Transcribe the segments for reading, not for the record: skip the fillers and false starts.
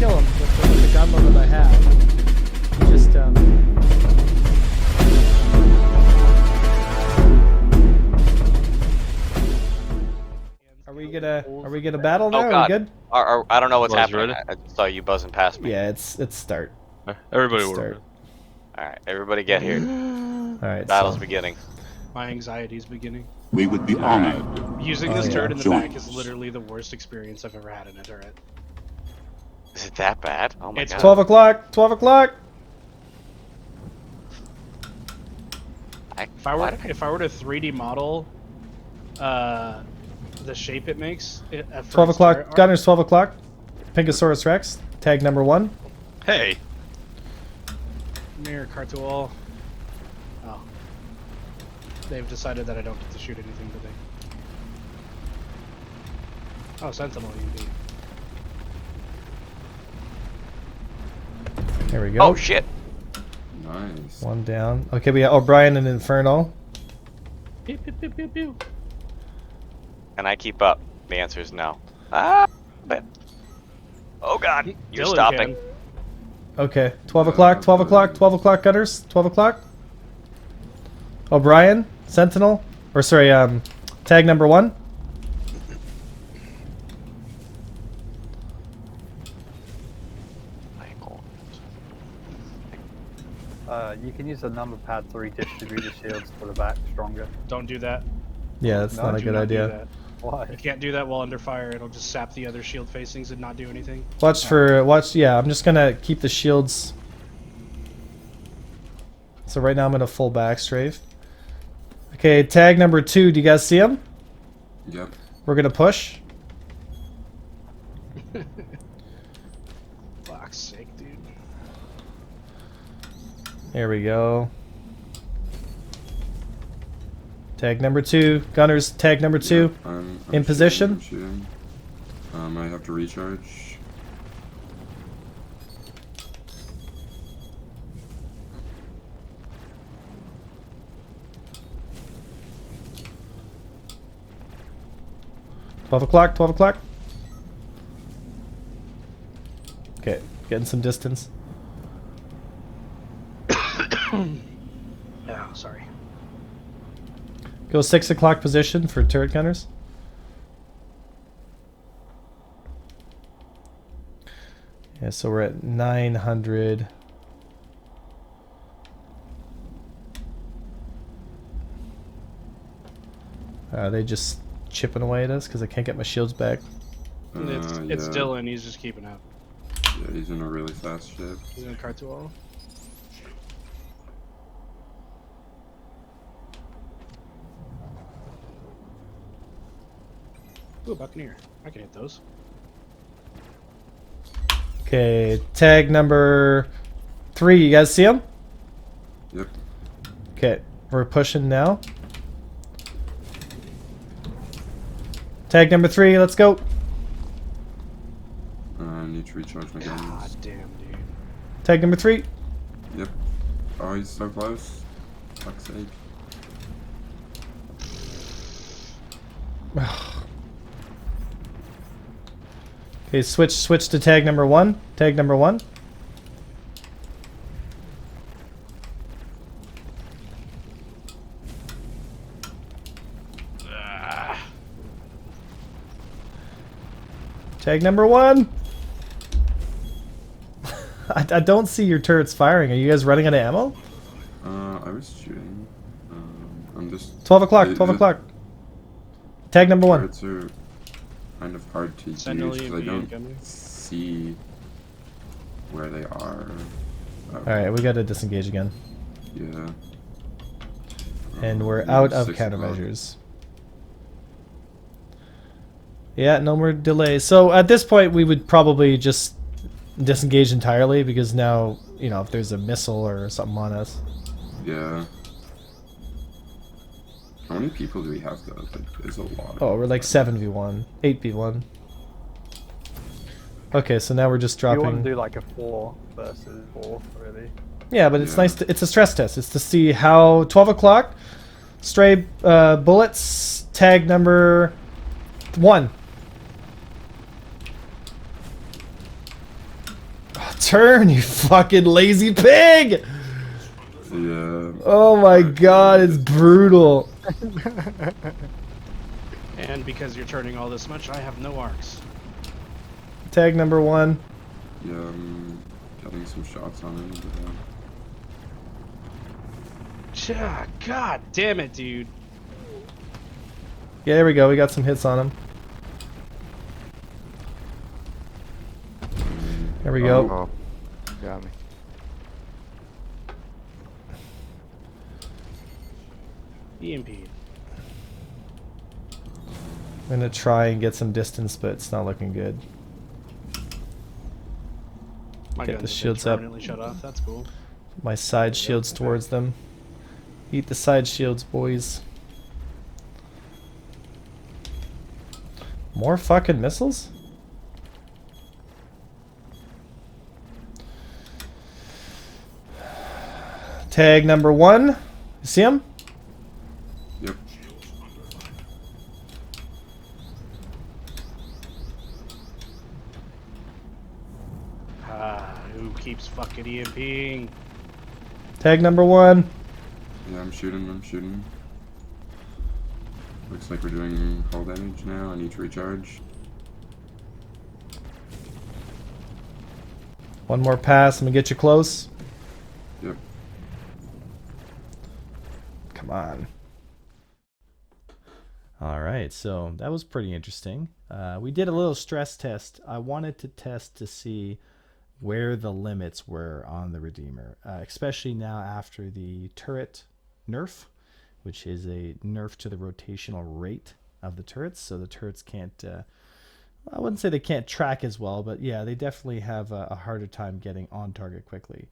kill him with the gun load that I have. Just Are we gonna battle now? Oh God. Are we good? I don't know what's Buzz happening. ready? I saw you buzzing past me. Yeah, it's start. Everybody Let's work. start. All right, everybody get here. All right. Battle's so, beginning. My anxiety's beginning. We would be honored. Using Oh, this yeah. turret in the Join back is us. literally the worst experience I've ever had in a turret. Is it that bad? Oh my It's God. 12 o'clock. 12 o'clock. If I were to 3D model, the shape it makes. 12 o'clock. Gunners. 12 o'clock. Pinkosaurus Rex. Tag number 1. Hey, Mirror Cartool. Oh. They've decided that I don't get to shoot anything, do they? Oh, Sentinel UV. Here we go. Oh shit! Nice. One down. Okay, we got O'Brien and Inferno. Pew, pew, pew, pew, pew. Can I keep up? The answer is no. Ah, but oh God, you're Dylan stopping. can. Okay, 12 o'clock. 12 o'clock. 12 o'clock. Gunners. 12 o'clock. O'Brien. Sentinel. Or sorry, tag number 1. You can use the number pad to redistribute the shields to the back stronger. Don't do that. Yeah, that's No, not a Do good not do idea. that. Why? You can't do that while under fire. It'll just sap the other shield facings and not do anything. Watch. Yeah, I'm just gonna keep the shields. So right now I'm gonna full back strafe. Okay, tag number 2. Do you guys see him? Yep. We're gonna push. Fuck's sake, dude. There we go. Tag number 2. Gunners, tag number 2. Yep, I'm In shooting, position? I'm shooting. I have to recharge. $12 o'clock. 12 o'clock. Okay, getting some distance. Oh, sorry. Go 6 o'clock position for turret gunners. Yeah, so we're at 900. Are they just chipping away at us because I can't get my shields back? It's Yeah. Dylan. He's just keeping up. Yeah, he's in a really fast ship. He's in a Cartool. Ooh, Buccaneer. I can hit those. Okay, tag number 3. You guys see him? Yep. Okay, we're pushing now. Tag number 3, let's go. I need to recharge my God guns. damn, dude. Tag number 3. Yep. Oh, he's so close. Fuck's sake. Okay, switch to tag number 1. Tag number 1. Tag number 1. I don't see your turrets firing. Are you guys running out of ammo? I was shooting. I'm just. 12 o'clock. the- 12 the o'clock. Tag number 1. Turrets are kind of hard to use Sentinel because I UV don't incoming. see where they are. Alright, we gotta disengage again. Yeah. And we're Yeah, out of 6 o'clock. countermeasures. Yeah, no more delays. So at this point, we would probably just disengage entirely because now, you know, if there's a missile or something on us. Yeah. How many people do we have though? Like, there's a lot. Oh, we're like 7v1, 8v1. Okay, so now we're just You want dropping. to do like a 4 versus 4, really. Yeah, but it's Yeah. nice. It's a stress test. It's to see how 12 o'clock. Stray bullets. Tag number 1. turn, you fucking lazy pig! Yeah. Oh my god, it's brutal. And because you're turning all this much, I have no arcs. Tag number 1. Yeah, I'm getting some shots on him. But, God damn it, dude. Yeah, there we go. We got some hits on him. There we go. Oh, got me. EMP. I'm gonna try and get some distance, but it's not looking good. My Get guns the have shields been up. permanently shut off. That's cool. My side shields towards them. Eat the side shields, boys. More fucking missiles? Tag number 1. You see him? yep. Who keeps fucking EMPing? Tag number 1. Yeah, I'm shooting. Looks like we're doing hull damage now. I need to recharge. One more pass. I'm gonna get you close. Yep. Come on. All right, so that was pretty interesting. We did a little stress test. I wanted to test to see where the limits were on the Redeemer, especially now after the turret nerf, which is a nerf to the rotational rate of the turrets. So the turrets can't, I wouldn't say they can't track as well, but yeah, they definitely have a harder time getting on target quickly.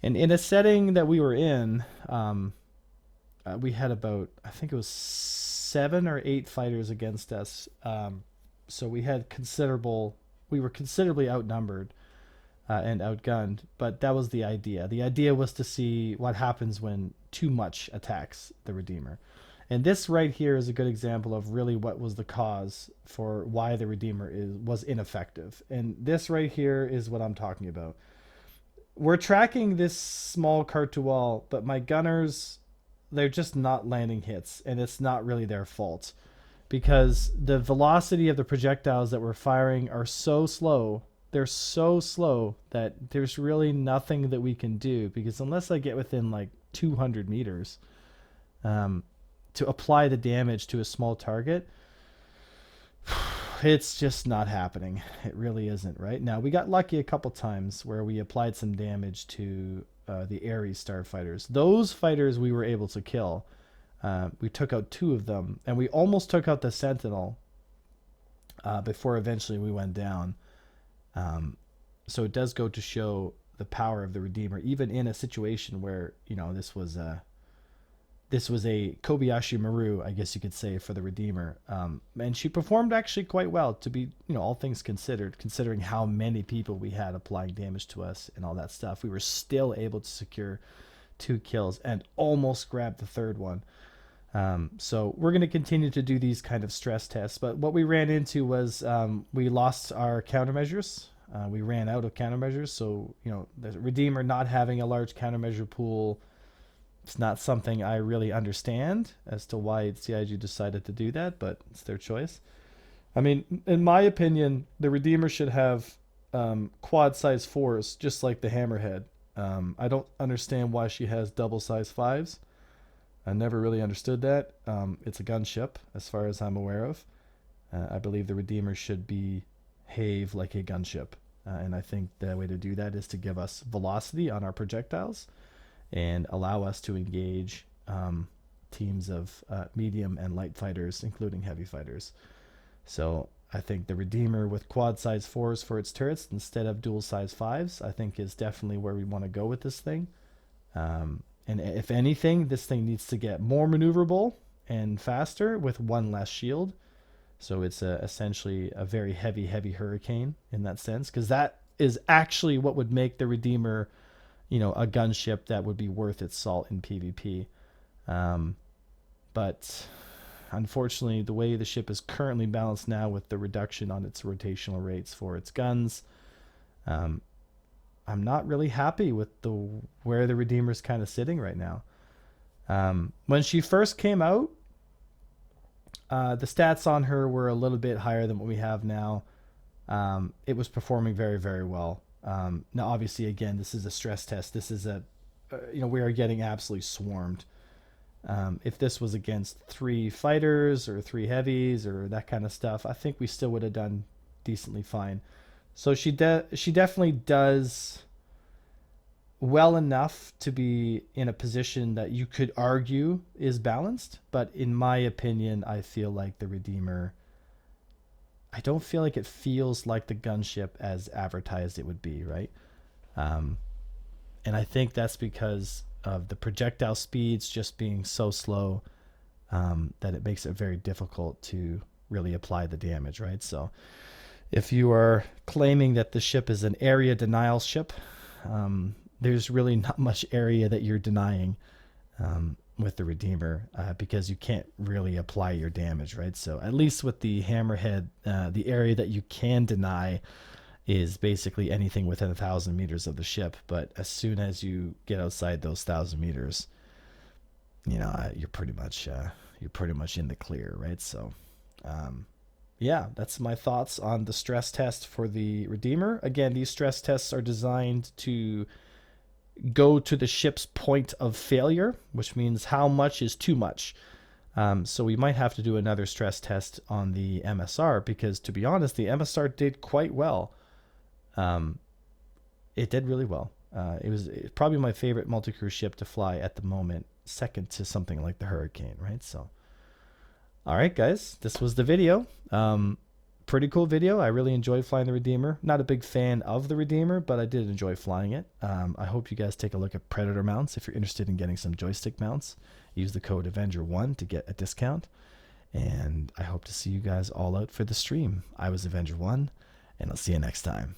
And in a setting that we were in, we had about, I think it was 7 or 8 fighters against us. So we had we were considerably outnumbered and outgunned, but that was the idea. The idea was to see what happens when too much attacks the Redeemer. And this right here is a good example of really what was the cause for why the Redeemer was ineffective. And this right here is what I'm talking about. We're tracking this small Cartual, but my gunners, they're just not landing hits, and it's not really their fault because the velocity of the projectiles that we're firing are so slow. They're so slow that there's really nothing that we can do, because unless I get within like 200 meters to apply the damage to a small target, it's just not happening. It really isn't. Right now, we got lucky a couple times where we applied some damage to the Ares starfighters. Those fighters we were able to kill. We took out 2 of them, and we almost took out the Sentinel before eventually we went down. So it does go to show the power of the Redeemer, even in a situation where, you know, this was a Kobayashi Maru, I guess you could say, for the Redeemer. And she performed actually quite well, to be, you know, all things considered, considering how many people we had applying damage to us and all that stuff. We were still able to secure 2 kills and almost grab the 3rd one. So we're going to continue to do these kind of stress tests. But what we ran into was we lost our countermeasures. We ran out of countermeasures. So, you know, the Redeemer not having a large countermeasure pool, it's not something I really understand as to why CIG decided to do that, but it's their choice. I mean, in my opinion, the Redeemer should have quad size 4s, just like the Hammerhead. I don't understand why she has double size 5s. I never really understood that. It's a gunship, as far as I'm aware of. I believe the Redeemer should behave like a gunship. And I think the way to do that is to give us velocity on our projectiles and allow us to engage teams of medium and light fighters, including heavy fighters. So I think the Redeemer with quad size 4s for its turrets instead of dual size 5s, I think is definitely where we want to go with this thing. And if anything, this thing needs to get more maneuverable and faster with 1 less shield. So it's essentially a very heavy hurricane in that sense, because that is actually what would make the Redeemer, you know, a gunship that would be worth its salt in PvP. But unfortunately, the way the ship is currently balanced now with the reduction on its rotational rates for its guns, I'm not really happy with where the Redeemer's kind of sitting right now. When she first came out, the stats on her were a little bit higher than what we have now. It was performing very, very well. Now, obviously, again, this is a stress test. This is we are getting absolutely swarmed. If this was against 3 fighters or 3 heavies or that kind of stuff, I think we still would have done decently fine. So she definitely does well enough to be in a position that you could argue is balanced. But in my opinion, I feel like the Redeemer, I don't feel like it feels like the gunship as advertised it would be, right? And I think that's because of the projectile speeds just being so slow that it makes it very difficult to really apply the damage, right? So if you are claiming that the ship is an area denial ship, there's really not much area that you're denying with the Redeemer because you can't really apply your damage, right? So at least with the Hammerhead, the area that you can deny is basically anything within 1,000 meters of the ship. But as soon as you get outside those 1,000 meters, you're pretty much in the clear, right? So, yeah, that's my thoughts on the stress test for the Redeemer. Again, these stress tests are designed to go to the ship's point of failure, which means how much is too much. So we might have to do another stress test on the MSR because, to be honest, the MSR did quite well. It did really well. It's probably my favorite multi-crew ship to fly at the moment, second to something like the Hurricane, right? So, all right, guys, this was the video. Pretty cool video. I really enjoyed flying the Redeemer. Not a big fan of the Redeemer, but I did enjoy flying it. I hope you guys take a look at Predator mounts. If you're interested in getting some joystick mounts, use the code Avenger1 to get a discount. And I hope to see you guys all out for the stream. I was Avenger1, and I'll see you next time.